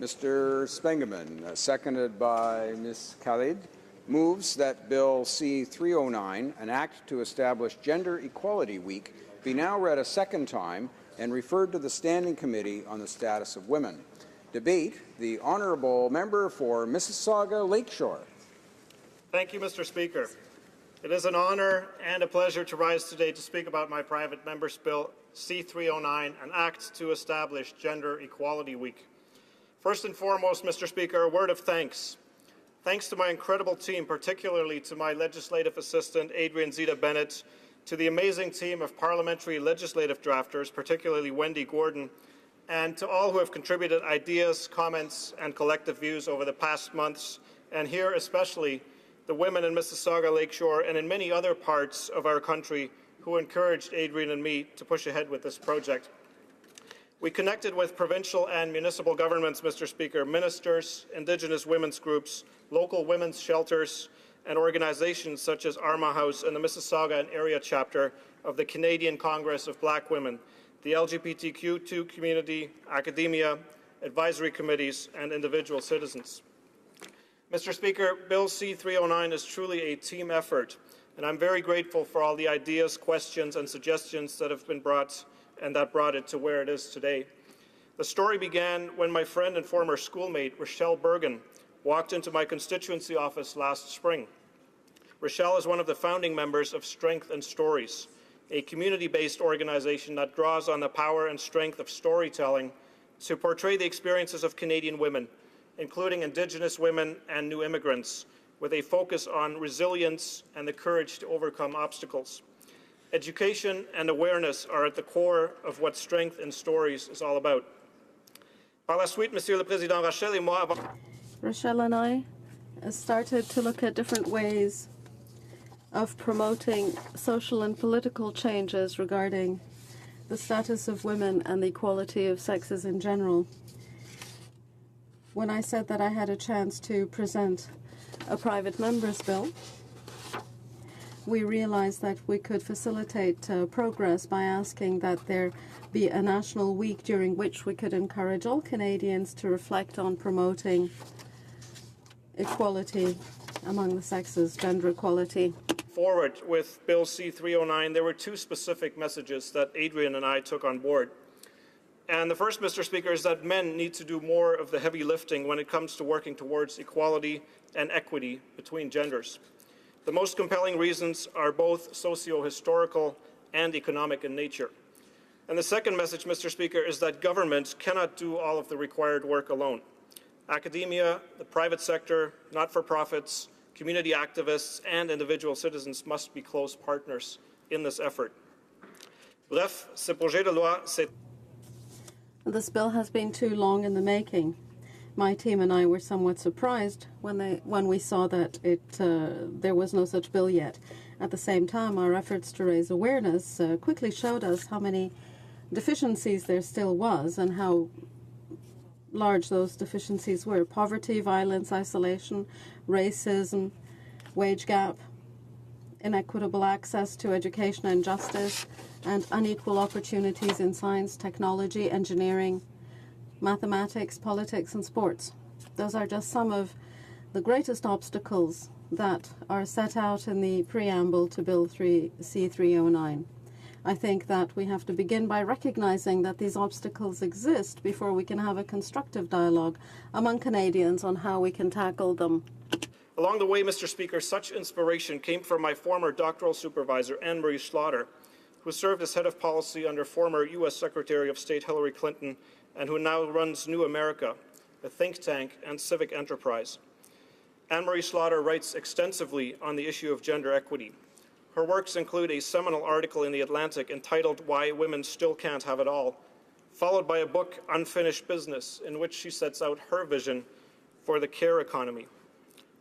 Mr. Spengemann, seconded by Ms. Khalid, moves that Bill C-309, an act to establish Gender Equality Week, be now read a second time and referred to the Standing Committee on the Status of Women. Debate, the Honourable Member for Mississauga Lakeshore. Thank you, Mr. Speaker. It is an honour and a pleasure to rise today to speak about my private member's bill C-309, an act to establish Gender Equality Week. First and foremost, Mr. Speaker, a word of thanks. Thanks to my incredible team, particularly to my legislative assistant, Adrian Zita Bennett, to the amazing team of parliamentary legislative drafters, particularly Wendy Gordon, and to all who have contributed ideas, comments, and collective views over the past months, and here especially the women in Mississauga Lakeshore and in many other parts of our country who encouraged Adrian and me to push ahead with this project. We connected with provincial and municipal governments, Mr. Speaker, ministers, Indigenous women's groups, local women's shelters, and organizations such as Arma House and the Mississauga and area chapter of the Canadian Congress of Black Women, the LGBTQ2 community, academia, advisory committees, and individual citizens. Mr. Speaker, Bill C-309 is truly a team effort, and I'm very grateful for all the ideas, questions, and suggestions that have been brought and that brought it to where it is today. The story began when my friend and former schoolmate, Rochelle Bergen, walked into my constituency office last spring. Rochelle is one of the founding members of Strength and Stories, a community-based organization that draws on the power and strength of storytelling to portray the experiences of Canadian women, including Indigenous women and new immigrants, with a focus on resilience and the courage to overcome obstacles. Education and awareness are at the core of what Strength in Stories is all about. Par la suite, Monsieur le Président, Rochelle and I started to look at different ways of promoting social and political changes regarding the status of women and the equality of sexes in general. When I said that I had a chance to present a private member's bill, we realized that we could facilitate progress by asking that there be a national week during which we could encourage all Canadians to reflect on promoting equality among the sexes, gender equality. Forward with Bill C-309, there were two specific messages that Adrian and I took on board. And the first, Mr. Speaker, is that men need to do more of the heavy lifting when it comes to working towards equality and equity between genders. The most compelling reasons are both socio-historical and economic in nature. And the second message, Mr. Speaker, is that government cannot do all of the required work alone. Academia, the private sector, not-for-profits, community activists, and individual citizens must be close partners in this effort. Bref, ce projet de loi, c'est... This bill has been too long in the making. My team and I were somewhat surprised when we saw that there was no such bill yet. At the same time, our efforts to raise awareness quickly showed us how many deficiencies there still was and how large those deficiencies were. Poverty, violence, isolation, racism, wage gap, inequitable access to education and justice, and unequal opportunities in science, technology, engineering, mathematics, politics, and sports. Those are just some of the greatest obstacles that are set out in the preamble to Bill C-309. I think that we have to begin by recognizing that these obstacles exist before we can have a constructive dialogue among Canadians on how we can tackle them. Along the way, Mr. Speaker, such inspiration came from my former doctoral supervisor, Anne-Marie Slaughter, who served as head of policy under former U.S. Secretary of State Hillary Clinton and who now runs New America, a think tank and civic enterprise. Anne-Marie Slaughter writes extensively on the issue of gender equity. Her works include a seminal article in The Atlantic entitled Why Women Still Can't Have It All, followed by a book, Unfinished Business, in which she sets out her vision for the care economy.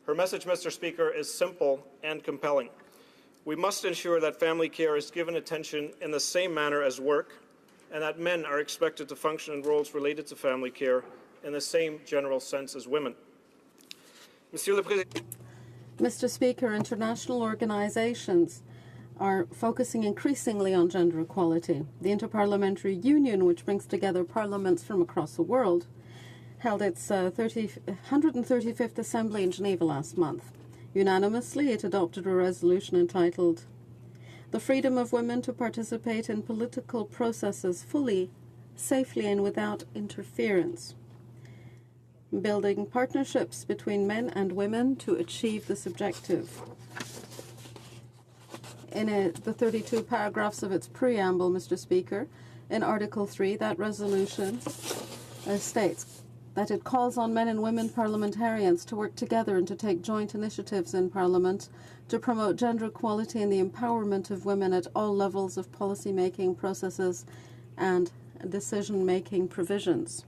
Her message, Mr. Speaker, is simple and compelling. We must ensure that family care is given attention in the same manner as work, and that men are expected to function in roles related to family care in the same general sense as women. Mr. Speaker, international organizations are focusing increasingly on gender equality. The Interparliamentary Union, which brings together parliaments from across the world, held its 135th Assembly in Geneva last month. Unanimously, it adopted a resolution entitled "The Freedom of Women to Participate in Political Processes Fully, Safely and Without Interference, Building Partnerships Between Men and Women to Achieve this Objective." In the 32 paragraphs of its preamble, Mr. Speaker, in Article 3, that resolution states that it calls on men and women parliamentarians to work together and to take joint initiatives in Parliament to promote gender equality and the empowerment of women at all levels of policy-making processes and decision-making provisions.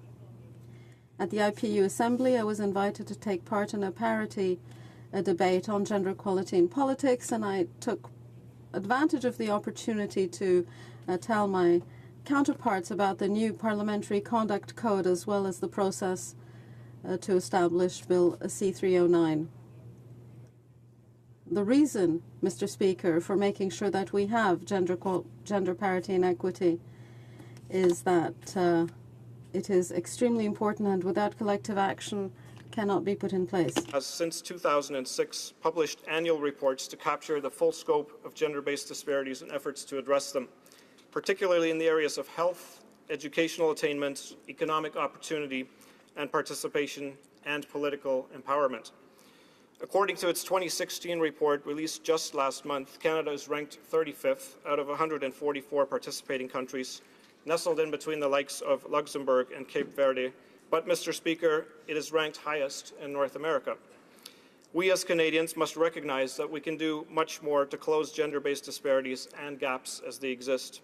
At the IPU Assembly, I was invited to take part in a debate on gender equality in politics, and I took advantage of the opportunity to tell my counterparts about the new Parliamentary Conduct Code as well as the process to establish Bill C-309. The reason, Mr. Speaker, for making sure that we have gender parity and equity is that it is extremely important, and without collective action cannot be put in place. Has since 2006 published annual reports to capture the full scope of gender-based disparities and efforts to address them, particularly in the areas of health, educational attainment, economic opportunity and participation, and political empowerment. According to its 2016 report released just last month, Canada is ranked 35th out of 144 participating countries, nestled in between the likes of Luxembourg and Cape Verde. But, Mr. Speaker, it is ranked highest in North America. We as Canadians must recognize that we can do much more to close gender-based disparities and gaps as they exist.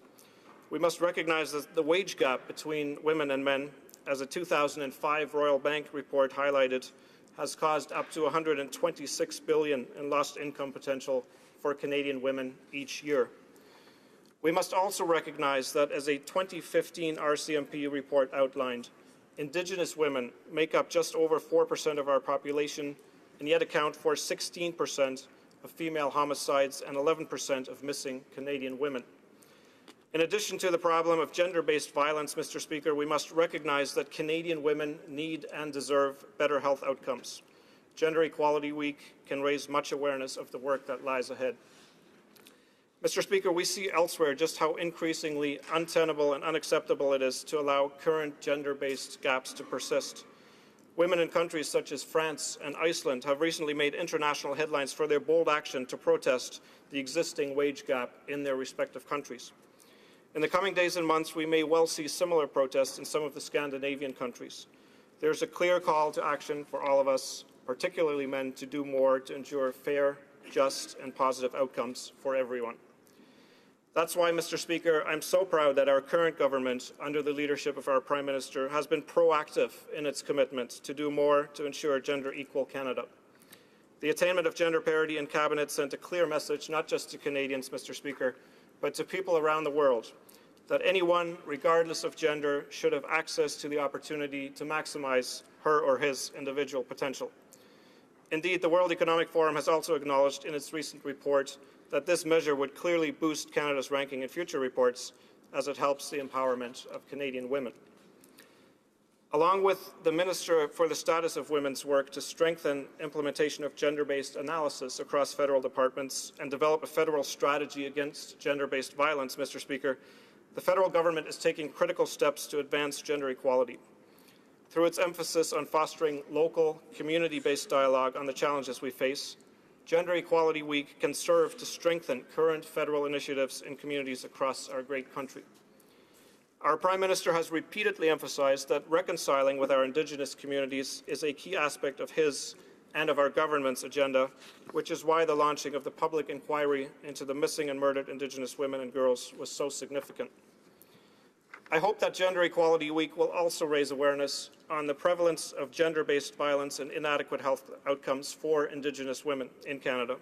We must recognize that the wage gap between women and men, as a 2005 Royal Bank report highlighted, has caused up to $126 billion in lost income potential for Canadian women each year. We must also recognize that, as a 2015 RCMP report outlined, Indigenous women make up just over 4% of our population and yet account for 16% of female homicides and 11% of missing Canadian women. In addition to the problem of gender-based violence, Mr. Speaker, we must recognize that Canadian women need and deserve better health outcomes. Gender Equality Week can raise much awareness of the work that lies ahead. Mr. Speaker, we see elsewhere just how increasingly untenable and unacceptable it is to allow current gender-based gaps to persist. Women in countries such as France and Iceland have recently made international headlines for their bold action to protest the existing wage gap in their respective countries. In the coming days and months, we may well see similar protests in some of the Scandinavian countries. There is a clear call to action for all of us, particularly men, to do more to ensure fair, just, and positive outcomes for everyone. That's why, Mr. Speaker, I'm so proud that our current government, under the leadership of our Prime Minister, has been proactive in its commitment to do more to ensure gender-equal Canada. The attainment of gender parity in Cabinet sent a clear message, not just to Canadians, Mr. Speaker, but to people around the world, that anyone, regardless of gender, should have access to the opportunity to maximize her or his individual potential. Indeed, the World Economic Forum has also acknowledged in its recent report that this measure would clearly boost Canada's ranking in future reports, as it helps the empowerment of Canadian women. Along with the Minister for the Status of Women's work to strengthen implementation of gender-based analysis across federal departments and develop a federal strategy against gender-based violence, Mr. Speaker, the federal government is taking critical steps to advance gender equality. Through its emphasis on fostering local, community-based dialogue on the challenges we face, Gender Equality Week can serve to strengthen current federal initiatives in communities across our great country. Our Prime Minister has repeatedly emphasized that reconciling with our Indigenous communities is a key aspect of his and of our government's agenda, which is why the launching of the public inquiry into the missing and murdered Indigenous women and girls was so significant. I hope that Gender Equality Week will also raise awareness on the prevalence of gender-based violence and inadequate health outcomes for Indigenous women in Canada.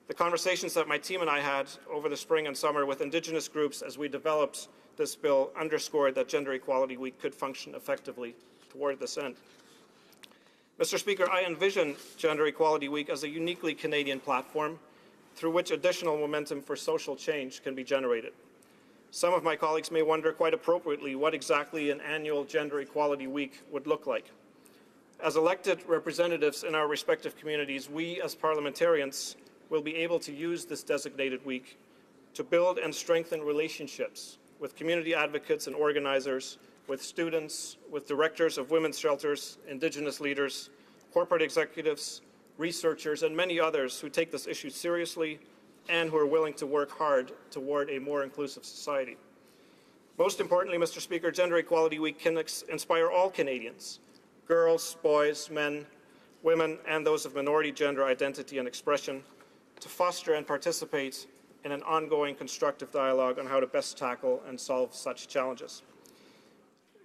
The conversations that my team and I had over the spring and summer with Indigenous groups as we developed this bill underscored that Gender Equality Week could function effectively toward this end. Mr. Speaker, I envision Gender Equality Week as a uniquely Canadian platform through which additional momentum for social change can be generated. Some of my colleagues may wonder, quite appropriately, what exactly an annual Gender Equality Week would look like. As elected representatives in our respective communities, we as parliamentarians will be able to use this designated week to build and strengthen relationships with community advocates and organizers, with students, with directors of women's shelters, Indigenous leaders, corporate executives, researchers, and many others who take this issue seriously and who are willing to work hard toward a more inclusive society. Most importantly, Mr. Speaker, Gender Equality Week can inspire all Canadians, girls, boys, men, women, and those of minority gender identity and expression, to foster and participate in an ongoing constructive dialogue on how to best tackle and solve such challenges,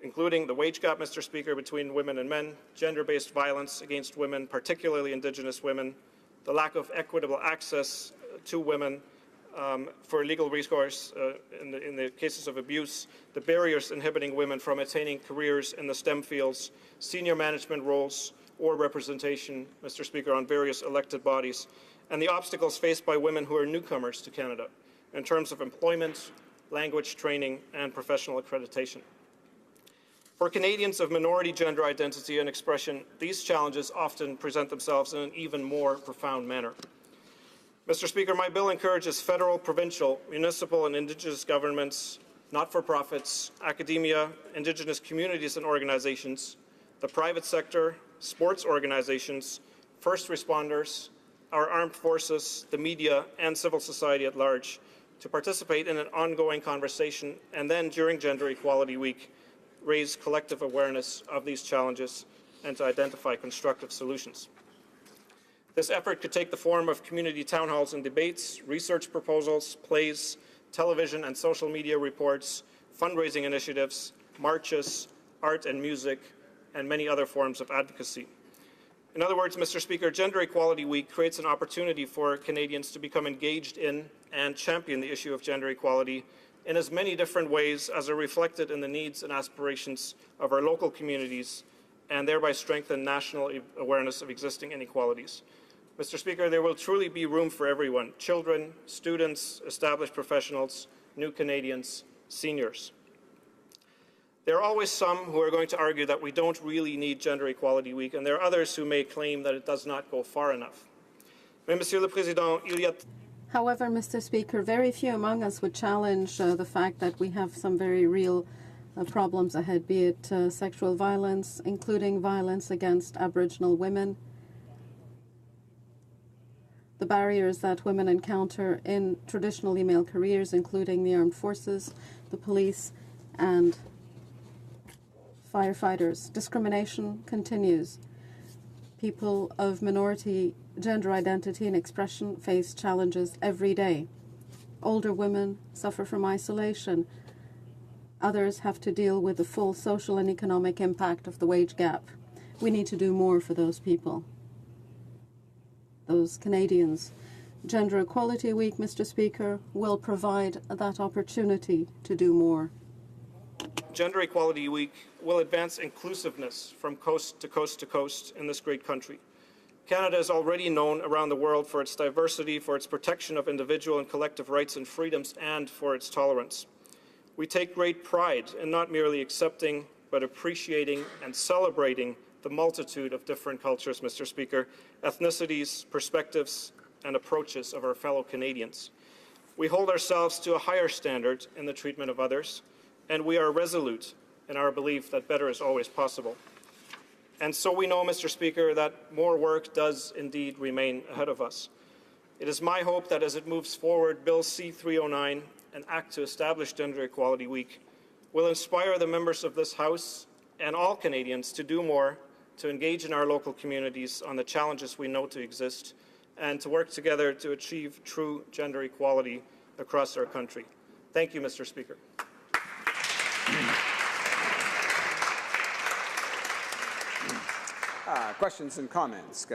including the wage gap, Mr. Speaker, between women and men, gender-based violence against women, particularly Indigenous women, the lack of equitable access to women for legal recourse in the cases of abuse, the barriers inhibiting women from attaining careers in the STEM fields, senior management roles, or representation, Mr. Speaker, on various elected bodies, and the obstacles faced by women who are newcomers to Canada in terms of employment, language training, and professional accreditation. For Canadians of minority gender identity and expression, these challenges often present themselves in an even more profound manner. Mr. Speaker, my bill encourages federal, provincial, municipal, and Indigenous governments, not-for-profits, academia, Indigenous communities and organizations, the private sector, sports organizations, first responders, our armed forces, the media, and civil society at large to participate in an ongoing conversation and then, during Gender Equality Week, raise collective awareness of these challenges and to identify constructive solutions. This effort could take the form of community town halls and debates, research proposals, plays, television and social media reports, fundraising initiatives, marches, art and music, and many other forms of advocacy. In other words, Mr. Speaker, Gender Equality Week creates an opportunity for Canadians to become engaged in and champion the issue of gender equality in as many different ways as are reflected in the needs and aspirations of our local communities, and thereby strengthen national awareness of existing inequalities. Mr. Speaker, there will truly be room for everyone: children, students, established professionals, new Canadians, seniors. There are always some who are going to argue that we don't really need Gender Equality Week, and there are others who may claim that it does not go far enough. Mais, Monsieur le Président, il y a... However, Mr. Speaker, very few among us would challenge the fact that we have some very real problems ahead, be it sexual violence, including violence against Aboriginal women, the barriers that women encounter in traditionally male careers, including the armed forces, the police, and firefighters. Discrimination continues. People of minority gender identity and expression face challenges every day. Older women suffer from isolation. Others have to deal with the full social and economic impact of the wage gap. We need to do more for those people, those Canadians. Gender Equality Week, Mr. Speaker, will provide that opportunity to do more. Gender Equality Week will advance inclusiveness from coast to coast to coast in this great country. Canada is already known around the world for its diversity, for its protection of individual and collective rights and freedoms, and for its tolerance. We take great pride in not merely accepting, but appreciating and celebrating the multitude of different cultures, Mr. Speaker, ethnicities, perspectives, and approaches of our fellow Canadians. We hold ourselves to a higher standard in the treatment of others, and we are resolute in our belief that better is always possible. And so we know, Mr. Speaker, that more work does indeed remain ahead of us. It is my hope that as it moves forward, Bill C-309, an act to establish Gender Equality Week, will inspire the members of this House and all Canadians to do more, to engage in our local communities on the challenges we know to exist, and to work together to achieve true gender equality across our country. Thank you, Mr. Speaker. Questions and comments?